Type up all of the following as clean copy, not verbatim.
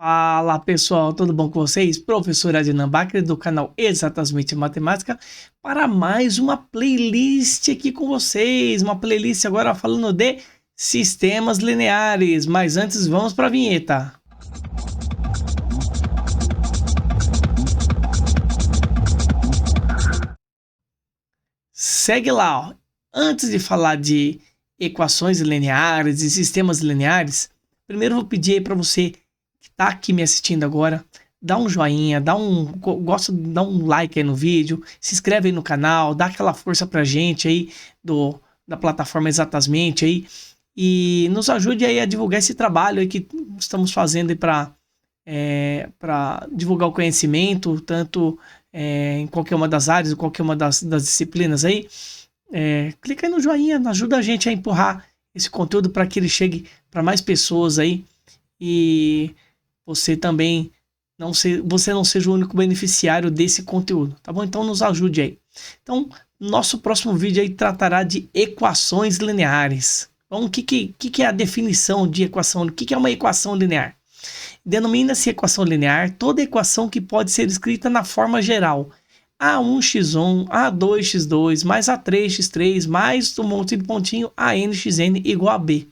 Fala pessoal, tudo bom com vocês? Professor Adnan Bakri do canal Exatamente Matemática para mais uma playlist aqui com vocês. Uma playlist agora falando de sistemas lineares. Mas antes vamos para a vinheta. Segue lá, ó. Antes de falar de equações lineares e sistemas lineares, primeiro eu vou pedir aí para você que tá aqui me assistindo agora, dá um joinha, dá um like aí no vídeo, se inscreve aí no canal, dá aquela força pra gente aí da plataforma Exatamente aí e nos ajude aí a divulgar esse trabalho aí que estamos fazendo aí para divulgar o conhecimento, tanto em qualquer uma das áreas, em qualquer uma das disciplinas aí. Clica aí no joinha, ajuda a gente a empurrar esse conteúdo para que ele chegue para mais pessoas aí e você também você não seja o único beneficiário desse conteúdo, tá bom? Então nos ajude aí. Então, nosso próximo vídeo aí tratará de equações lineares. Então, o que é a definição de equação? O que é uma equação linear? Denomina-se equação linear toda equação que pode ser escrita na forma geral. A1x1, A2x2, mais A3x3, mais um monte de pontinho, ANxN igual a B.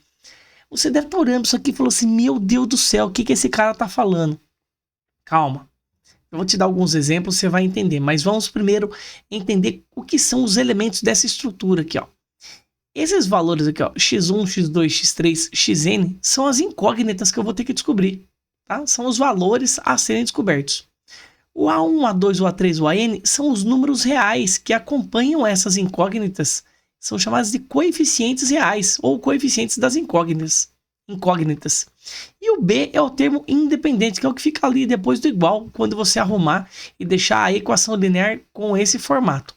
Você deve estar olhando isso aqui e falou assim, meu Deus do céu, o que esse cara está falando? Calma, eu vou te dar alguns exemplos, você vai entender. Mas vamos primeiro entender o que são os elementos dessa estrutura aqui, ó. Esses valores aqui, ó, x1, x2, x3, xn, são as incógnitas que eu vou ter que descobrir, tá? São os valores a serem descobertos. O A1, A2, o A3, o AN são os números reais que acompanham essas incógnitas. São chamados de coeficientes reais ou coeficientes das incógnitas. E o B é o termo independente, que é o que fica ali depois do igual, quando você arrumar e deixar a equação linear com esse formato.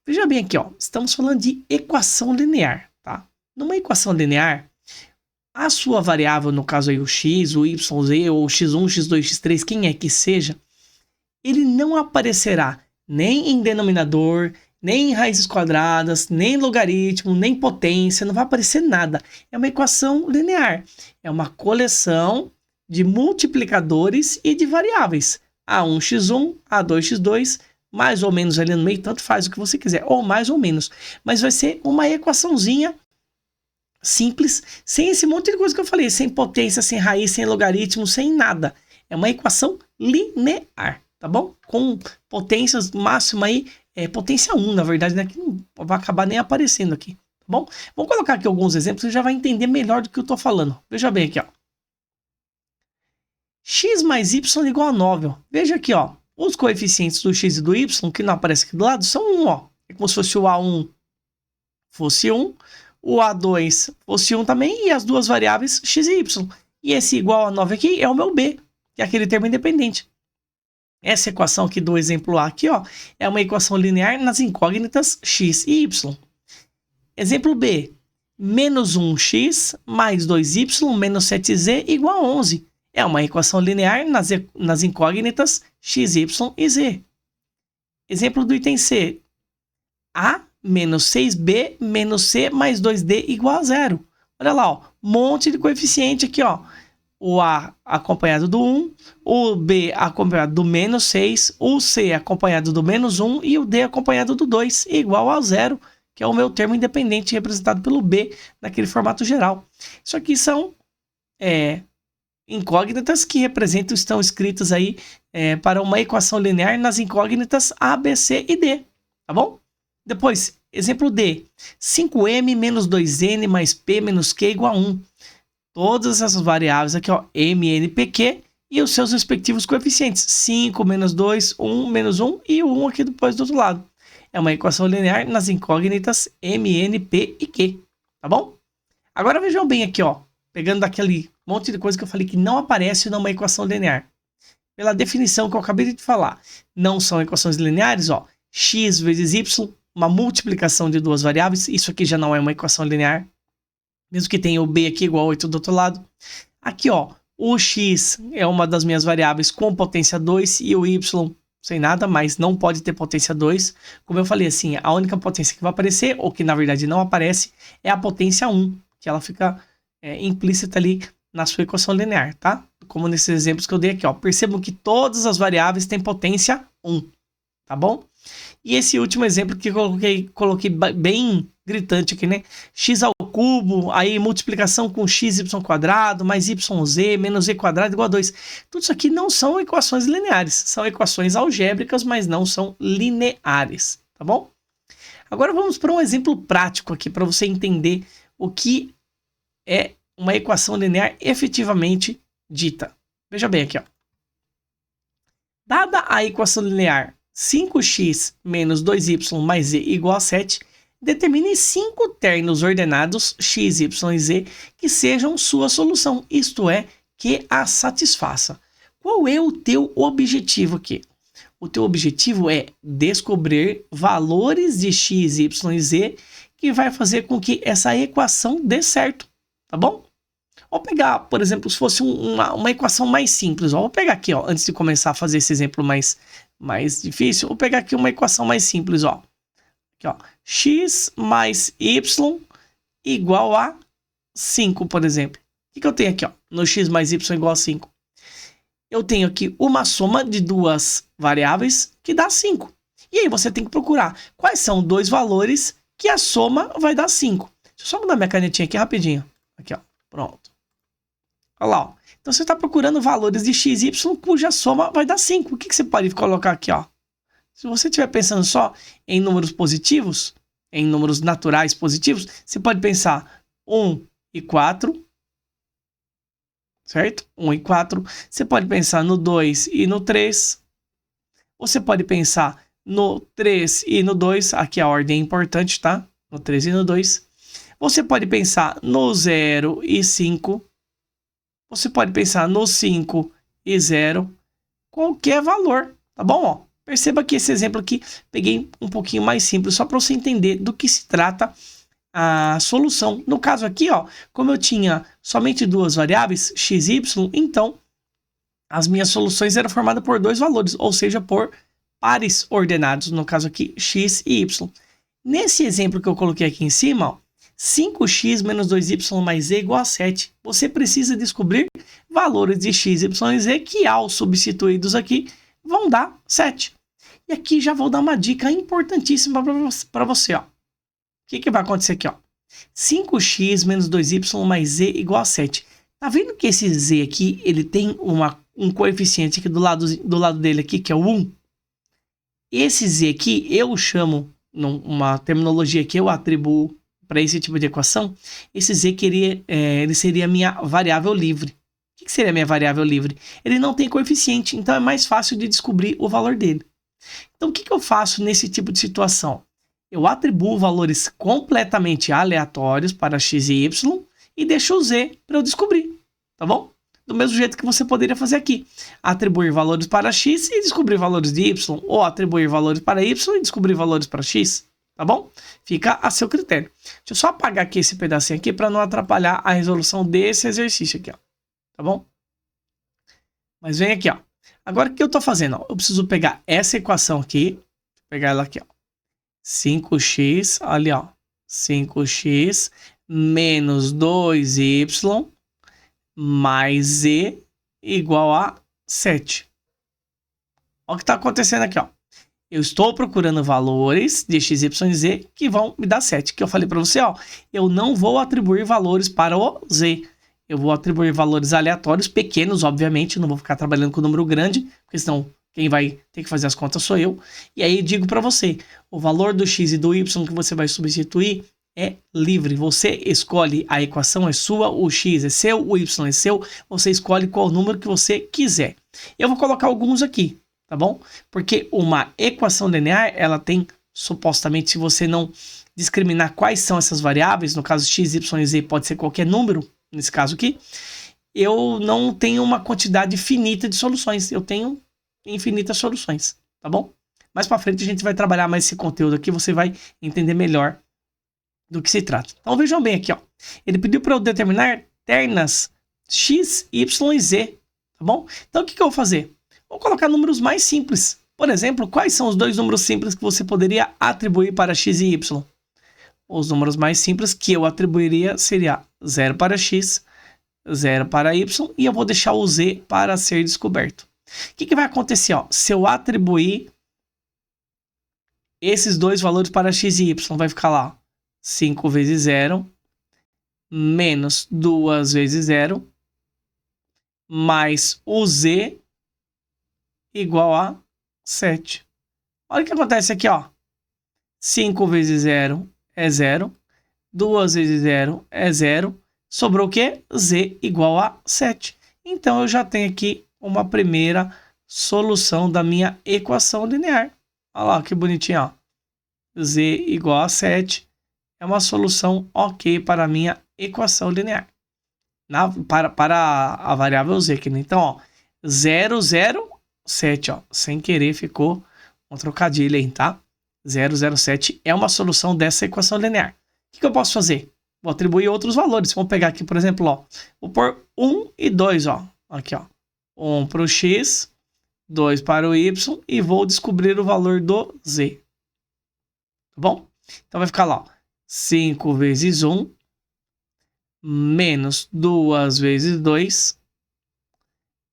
Veja bem aqui, ó, estamos falando de equação linear, tá? Numa equação linear, a sua variável, no caso aí o x, o y, z, ou x1, x2, x3, quem é que seja, ele não aparecerá nem em denominador, nem em raízes quadradas, nem logaritmo, nem potência, não vai aparecer nada. É uma equação linear, é uma coleção de multiplicadores e de variáveis. A1x1, A2x2, mais ou menos ali no meio, tanto faz o que você quiser, ou mais ou menos. Mas vai ser uma equaçãozinha simples, sem esse monte de coisa que eu falei, sem potência, sem raiz, sem logaritmo, sem nada. É uma equação linear, tá bom? Com potências máxima aí, potência 1, na verdade, né? Que não vai acabar nem aparecendo aqui, tá bom? Vamos colocar aqui alguns exemplos, você já vai entender melhor do que eu tô falando. Veja bem aqui, ó. X mais Y igual a 9, ó. Veja aqui, ó. Os coeficientes do X e do Y, que não aparecem aqui do lado, são 1, ó. É como se fosse o A1 fosse 1, o A2 fosse 1 também, e as duas variáveis X e Y. E esse igual a 9 aqui é o meu B, que é aquele termo independente. Essa equação aqui do exemplo A aqui, ó, é uma equação linear nas incógnitas x e y. Exemplo B, menos 1x mais 2y menos 7z igual a 11. É uma equação linear nas incógnitas x, y e z. Exemplo do item C, A menos 6b menos c mais 2d igual a 0. Olha lá, ó, monte de coeficiente aqui, ó. O A acompanhado do 1, o B acompanhado do menos 6, o C acompanhado do menos 1 e o D acompanhado do 2, igual a 0, que é o meu termo independente representado pelo B naquele formato geral. Isso aqui são incógnitas que estão escritas aí para uma equação linear nas incógnitas A, B, C e D, tá bom? Depois, exemplo D, 5m menos 2n mais p menos q igual a 1. Todas essas variáveis aqui, ó, m, n, p, q, e os seus respectivos coeficientes, 5, menos 2, 1, menos 1, e o 1 aqui depois do outro lado. É uma equação linear nas incógnitas m, n, p e q, tá bom? Agora vejam bem aqui, ó, pegando daquele monte de coisa que eu falei que não aparece numa equação linear. Pela definição que eu acabei de falar, não são equações lineares, ó, x vezes y, uma multiplicação de duas variáveis, isso aqui já não é uma equação linear. Mesmo que tenha o B aqui igual a 8 do outro lado. Aqui, ó, o X é uma das minhas variáveis com potência 2 e o Y sem nada, mas não pode ter potência 2. Como eu falei assim, a única potência que vai aparecer, ou que na verdade não aparece, é a potência 1, que ela fica implícita ali na sua equação linear, tá? como nesses exemplos que eu dei aqui, ó. Percebam que todas as variáveis têm potência 1, tá bom? E esse último exemplo que eu coloquei bem gritante aqui, né? X ao cubo, aí multiplicação com xy quadrado, mais yz, menos z quadrado igual a 2. Tudo isso aqui não são equações lineares, são equações algébricas, mas não são lineares, tá bom? Agora vamos para um exemplo prático aqui, para você entender o que é uma equação linear efetivamente dita. Veja bem aqui, ó. Dada a equação linear 5x menos 2y mais z igual a 7, determine 5 termos ordenados x, y e z que sejam sua solução, isto é, que a satisfaça. Qual é o teu objetivo aqui? O teu objetivo é descobrir valores de x, y e z que vai fazer com que essa equação dê certo, tá bom? Vou pegar, por exemplo, se fosse uma equação mais simples, ó, vou pegar aqui, ó, antes de começar a fazer esse exemplo mais difícil, vou pegar aqui uma equação mais simples, ó. Aqui, ó, x mais y igual a 5, por exemplo. O que eu tenho aqui, ó, no x mais y igual a 5? Eu tenho aqui uma soma de duas variáveis que dá 5. E aí você tem que procurar quais são dois valores que a soma vai dar 5. Deixa eu só mudar minha canetinha aqui rapidinho. Aqui, ó, pronto. Olha lá, ó. Então você está procurando valores de x e y cuja soma vai dar 5. O que você pode colocar aqui, ó? Se você estiver pensando só em números positivos, em números naturais positivos, você pode pensar 1 e 4, certo? 1 e 4. Você pode pensar no 2 e no 3. Você pode pensar no 3 e no 2. Aqui a ordem é importante, tá? No 3 e no 2. Você pode pensar no 0 e 5. Você pode pensar no 5 e 0. Qualquer valor, tá bom? Ó, perceba que esse exemplo aqui peguei um pouquinho mais simples, só para você entender do que se trata a solução. No caso aqui, ó, como eu tinha somente duas variáveis, x e y, então as minhas soluções eram formadas por dois valores, ou seja, por pares ordenados, no caso aqui, x e y. Nesse exemplo que eu coloquei aqui em cima, ó, 5x menos 2y mais z igual a 7. Você precisa descobrir valores de x, y e z que, ao substituídos aqui, vão dar 7. E aqui já vou dar uma dica importantíssima para você. Ó. O que vai acontecer aqui? Ó? 5x menos 2y mais z igual a 7. Tá vendo que esse z aqui ele tem um coeficiente aqui do lado dele aqui, que é o 1? Esse z aqui eu chamo, numa terminologia que eu atribuo para esse tipo de equação, esse z ele seria a minha variável livre. O que seria a minha variável livre? Ele não tem coeficiente, então é mais fácil de descobrir o valor dele. Então o que eu faço nesse tipo de situação? Eu atribuo valores completamente aleatórios para x e y e deixo o z para eu descobrir, tá bom? Do mesmo jeito que você poderia fazer aqui. Atribuir valores para x e descobrir valores de y, ou atribuir valores para y e descobrir valores para x. Tá bom? Fica a seu critério. Deixa eu só apagar aqui esse pedacinho aqui para não atrapalhar a resolução desse exercício aqui, ó. Tá bom? Mas vem aqui, ó. Agora o que eu tô fazendo? Ó? Eu preciso pegar essa equação aqui. Vou pegar ela aqui, ó. 5x, ali, ó. 5x menos 2y mais z igual a 7. Olha o que tá acontecendo aqui, ó. Eu estou procurando valores de x, y e z que vão me dar 7. Que eu falei para você, ó, eu não vou atribuir valores para o z. Eu vou atribuir valores aleatórios, pequenos, obviamente. Não vou ficar trabalhando com número grande, porque senão quem vai ter que fazer as contas sou eu. E aí digo para você, o valor do x e do y que você vai substituir é livre. Você escolhe, a equação é sua, o x é seu, o y é seu. Você escolhe qual número que você quiser. Eu vou colocar alguns aqui. Tá bom? Porque uma equação linear, ela tem, supostamente, se você não discriminar quais são essas variáveis, no caso x, y e z pode ser qualquer número, nesse caso aqui, eu não tenho uma quantidade finita de soluções, eu tenho infinitas soluções, tá bom? Mais para frente a gente vai trabalhar mais esse conteúdo aqui, você vai entender melhor do que se trata. Então vejam bem aqui, ó. Ele pediu para eu determinar ternas x, y e z, tá bom? Então o que eu vou fazer? Vou colocar números mais simples. Por exemplo, quais são os dois números simples que você poderia atribuir para x e y? Os números mais simples que eu atribuiria seria 0 para x, 0 para y, e eu vou deixar o z para ser descoberto. O que vai acontecer? Ó? Se eu atribuir esses dois valores para x e y, vai ficar lá 5 vezes 0, menos 2 vezes 0, mais o z igual a 7. Olha o que acontece aqui, ó. 5 vezes 0 é 0, 2 vezes 0 é 0, sobrou o quê? Z igual a 7. Então, eu já tenho aqui uma primeira solução da minha equação linear. Olha lá, que bonitinho, ó. Z igual a 7 é uma solução ok para a minha equação linear. Para a variável z. Então, ó, 0, 0, 7, ó. Sem querer ficou um trocadilho aí, tá? 0,07 é uma solução dessa equação linear. O que eu posso fazer? Vou atribuir outros valores. Vamos pegar aqui, por exemplo, ó. Vou pôr 1 e 2, ó. Aqui, ó. 1 para o x, 2 para o y e vou descobrir o valor do z. Tá bom? Então vai ficar lá, ó. 5 vezes 1 menos 2 vezes 2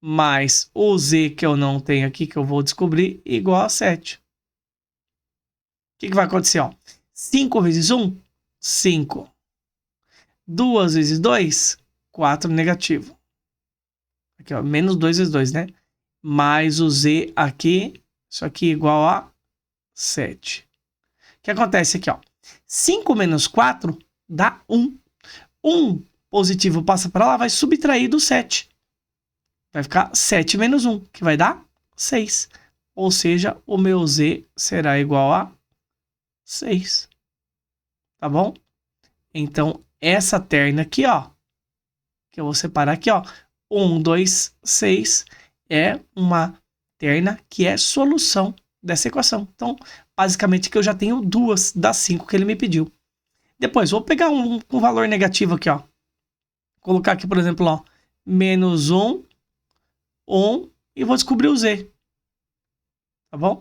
mais o z que eu não tenho aqui, que eu vou descobrir, igual a 7. O que vai acontecer? Ó? 5 vezes 1, 5. 2 vezes 2, 4 negativo. Aqui, ó, menos 2 vezes 2, né? Mais o z aqui, isso aqui igual a 7. O que acontece aqui? Ó? 5 menos 4 dá 1. 1 positivo passa para lá, vai subtrair do 7. Vai ficar 7 menos 1, que vai dar 6. Ou seja, o meu z será igual a 6. Tá bom? Então, essa terna aqui, ó, que eu vou separar aqui, ó, 1, 2, 6, é uma terna que é solução dessa equação. Então, basicamente, que eu já tenho 2 das 5 que ele me pediu. Depois, vou pegar um valor negativo aqui, ó. Colocar aqui, por exemplo, ó, menos 1, 1, e vou descobrir o z. Tá bom?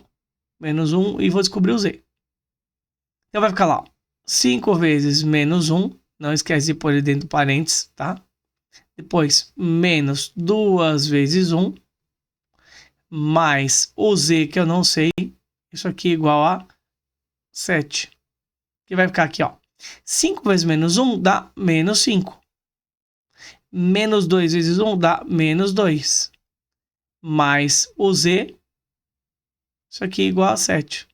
Menos 1 e vou descobrir o z. Então, vai ficar lá, ó, 5 vezes menos 1. Não esquece de pôr ele dentro do parênteses, tá? Depois, menos 2 vezes 1. Mais o z que eu não sei. Isso aqui igual a 7. Que vai ficar aqui, ó. 5 vezes menos 1 dá menos 5. Menos 2 vezes 1 dá menos 2. Mais o z. Isso aqui igual a 7.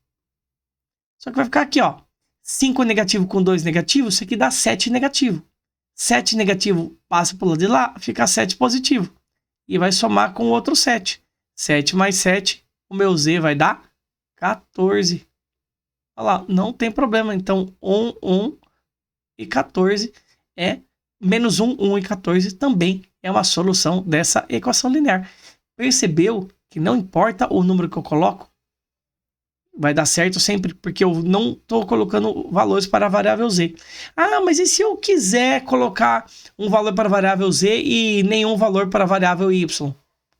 Só que vai ficar aqui, ó. 5 negativo com 2 negativo, isso aqui dá 7 negativo. 7 negativo passa para o lado de lá, fica 7 positivo. E vai somar com o outro 7. 7 mais 7, o meu z vai dar 14. Olha lá, não tem problema. Então, 1, 1 e 14 é menos 1, 1 e 14 também é uma solução dessa equação linear. Percebeu que não importa o número que eu coloco, vai dar certo sempre, porque eu não estou colocando valores para a variável z. Ah, mas e se eu quiser colocar um valor para a variável z e nenhum valor para a variável y?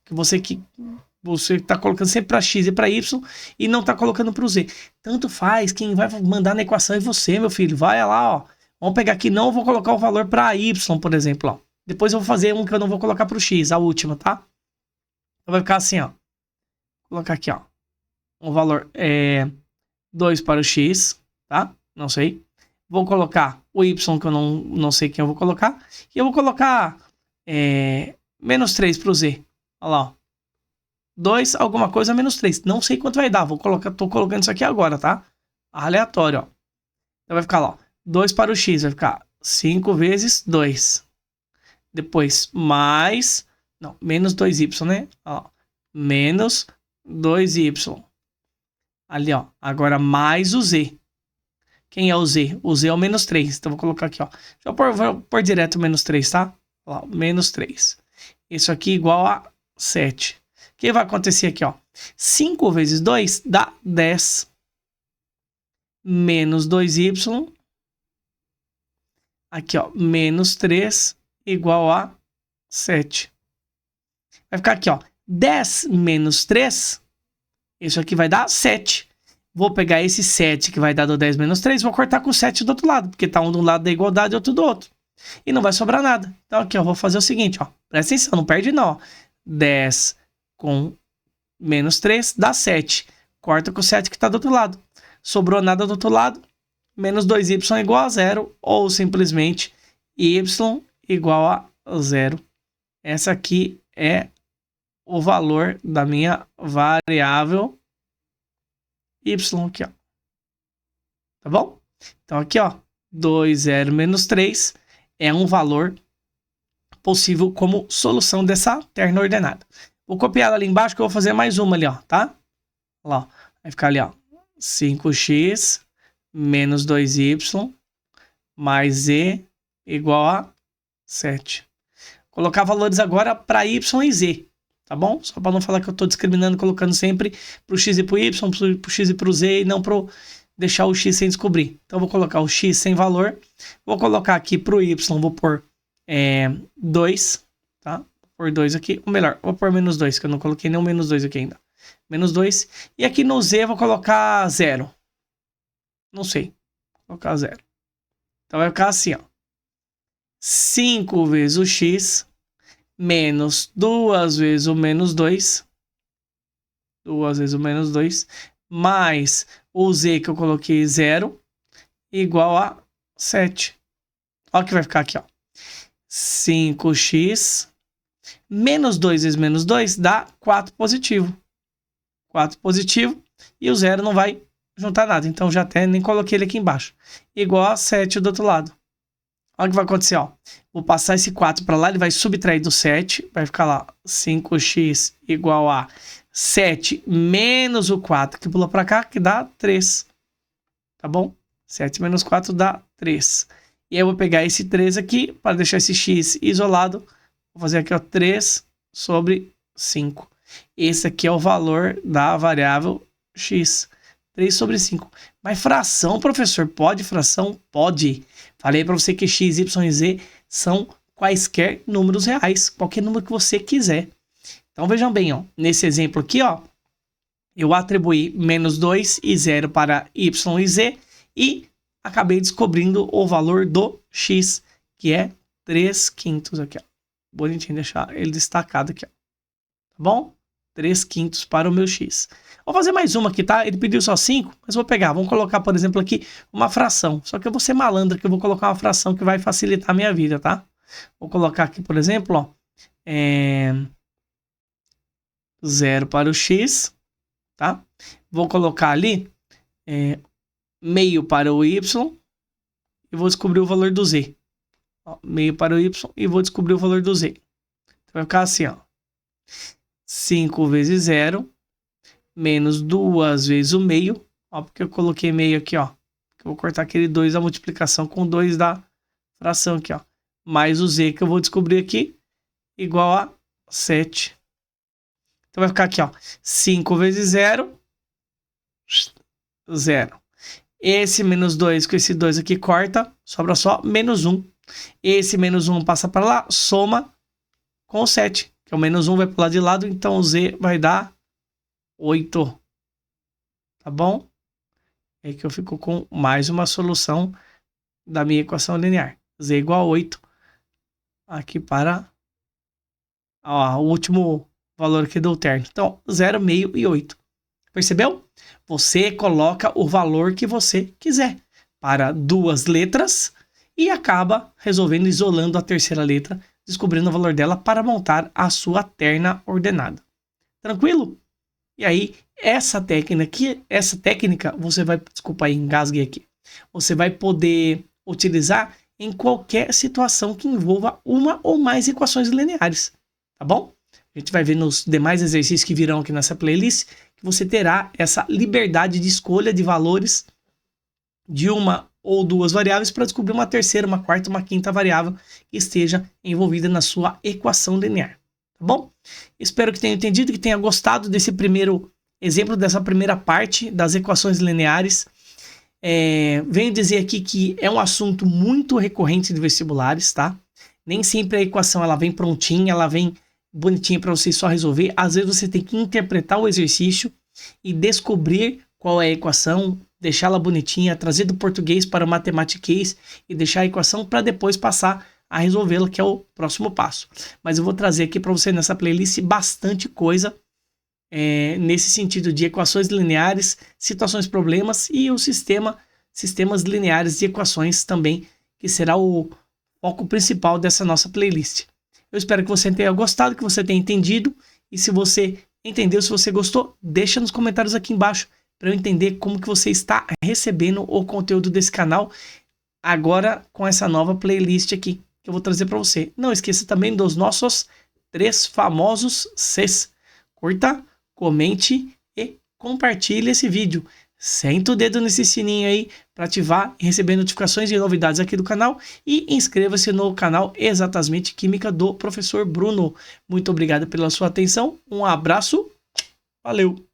Que você está colocando sempre para x e para y e não está colocando para o z. Tanto faz, quem vai mandar na equação é você, meu filho. Vai lá, ó. Vamos pegar aqui, não vou colocar o valor para y, por exemplo, ó. Depois eu vou fazer um que eu não vou colocar para o x, a última, tá? Então vai ficar assim, ó. Vou colocar aqui, ó. O valor é 2 para o x, tá? Não sei. Vou colocar o y, que eu não sei quem eu vou colocar. E eu vou colocar menos 3 para o z. Olha lá, ó. 2, alguma coisa, menos 3. Não sei quanto vai dar. Tô colocando isso aqui agora, tá? Aleatório, ó. Então vai ficar lá, ó. 2 para o x, vai ficar 5 vezes 2. Depois, mais... Não, menos 2y, né? Ó, menos 2y. Ali, ó. Agora, mais o z. Quem é o z? O z é o menos 3. Então, vou colocar aqui, ó. Vou pôr direto o menos 3, tá? Ó, menos 3. Isso aqui igual a 7. O que vai acontecer aqui, ó? 5 vezes 2 dá 10. Menos 2y. Aqui, ó. Menos 3 igual a 7. Vai ficar aqui, ó. 10 menos 3. Isso aqui vai dar 7. Vou pegar esse 7 que vai dar do 10 menos 3. Vou cortar com o 7 do outro lado. Porque tá um do lado da igualdade e outro do outro. E não vai sobrar nada. Então aqui, ó, vou fazer o seguinte, ó. Presta atenção, não perde não, ó. 10 com menos 3 dá 7. Corta com o 7 que está do outro lado. Sobrou nada do outro lado. Menos 2y é igual a 0. Ou simplesmente y igual a 0. Essa aqui é o valor da minha variável y aqui, ó. Tá bom? Então aqui, ó. 2, 0, menos 3 é um valor possível como solução dessa terna ordenada. Vou copiar ela ali embaixo que eu vou fazer mais uma ali, ó, tá? Olha lá, ó. Vai ficar ali, ó. 5x menos 2y mais z igual a 7. Vou colocar valores agora para y e z, tá bom? Só para não falar que eu estou discriminando, colocando sempre para o x e para o y, para o x e para o z, e não para deixar o x sem descobrir. Então, eu vou colocar o x sem valor. Vou colocar aqui para o y, vou pôr 2, tá? Vou pôr 2 aqui. Ou melhor, vou pôr menos 2, que eu não coloquei nem o menos 2 aqui ainda. Menos 2. E aqui no z eu vou colocar 0. Não sei. Vou colocar 0. Então, vai ficar assim, ó. 5 vezes o x menos 2 vezes o menos 2. 2 vezes o menos 2. Mais o z que eu coloquei 0. Igual a 7. Olha o que vai ficar aqui, ó. 5x menos 2 vezes menos 2 dá 4 positivo. 4 positivo. E o 0 não vai juntar nada. Então, já até nem coloquei ele aqui embaixo. Igual a 7 do outro lado. Olha o que vai acontecer, ó. Vou passar esse 4 para lá, ele vai subtrair do 7. Vai ficar lá 5x igual a 7 menos o 4 que pula para cá, que dá 3. Tá bom? 7 menos 4 dá 3. E aí eu vou pegar esse 3 aqui, para deixar esse x isolado. Vou fazer aqui, ó, 3 sobre 5. Esse aqui é o valor da variável x. 3 sobre 5. Mas fração, professor, pode? Fração? Pode. Falei para você que x, y e z são quaisquer números reais. Qualquer número que você quiser. Então, vejam bem, ó. Nesse exemplo aqui, ó. Eu atribuí menos 2 e 0 para y e z. E acabei descobrindo o valor do x, que é 3/5 aqui, ó. Bonitinho, deixar ele destacado aqui, ó. Tá bom? 3/5 para o meu x. Vou fazer mais uma aqui, tá? Ele pediu só 5, mas vou pegar. Vamos colocar, por exemplo, aqui uma fração. Só que eu vou ser malandro, que eu vou colocar uma fração que vai facilitar a minha vida, tá? Vou colocar aqui, por exemplo, ó. 0 para o x, tá? Vou colocar ali meio para o y e vou descobrir o valor do z. Ó, meio para o y e vou descobrir o valor do z. Então vai ficar assim, ó. 5 vezes 0 menos 2 vezes o meio. Ó, porque eu coloquei meio aqui, ó. Eu vou cortar aquele 2 da multiplicação com 2 da fração aqui, ó. Mais o z que eu vou descobrir aqui, igual a 7. Então vai ficar aqui, ó. 5 vezes 0, 0. Esse menos 2 com esse 2 aqui corta, sobra só menos 1. Esse menos 1 passa para lá, soma com o 7. Que o menos 1 vai para o lado de lado, então o z vai dar 8. Tá bom? É que eu fico com mais uma solução da minha equação linear. Z igual a 8. Aqui para o último valor aqui do terno. Então, 0, meio e 8. Percebeu? Você coloca o valor que você quiser para duas letras e acaba resolvendo, isolando a terceira letra, descobrindo o valor dela para montar a sua terna ordenada. Tranquilo? E aí, essa técnica você vai, desculpa aí, engasguei aqui. Você vai poder utilizar em qualquer situação que envolva uma ou mais equações lineares, tá bom? A gente vai ver nos demais exercícios que virão aqui nessa playlist que você terá essa liberdade de escolha de valores de uma ou duas variáveis para descobrir uma terceira, uma quarta, uma quinta variável que esteja envolvida na sua equação linear, tá bom? Espero que tenha entendido, que tenha gostado desse primeiro exemplo, dessa primeira parte das equações lineares. Venho dizer aqui que é um assunto muito recorrente de vestibulares, tá? Nem sempre a equação ela vem prontinha, ela vem bonitinha para você só resolver. Às vezes você tem que interpretar o exercício e descobrir qual é a equação, deixá-la bonitinha, trazer do português para o matematiquês e deixar a equação para depois passar a resolvê-la, que é o próximo passo. Mas eu vou trazer aqui para você nessa playlist bastante coisa nesse sentido de equações lineares, situações problemas e o sistemas lineares de equações também, que será o foco principal dessa nossa playlist. Eu espero que você tenha gostado, que você tenha entendido, e se você entendeu, se você gostou, deixa nos comentários aqui embaixo para eu entender como que você está recebendo o conteúdo desse canal agora com essa nova playlist aqui que eu vou trazer para você. Não esqueça também dos nossos 3 famosos Cs. Curta, comente e compartilhe esse vídeo. Senta o dedo nesse sininho aí para ativar e receber notificações de novidades aqui do canal e inscreva-se no canal Exatamente Química do Professor Bruno. Muito obrigado pela sua atenção, um abraço, valeu!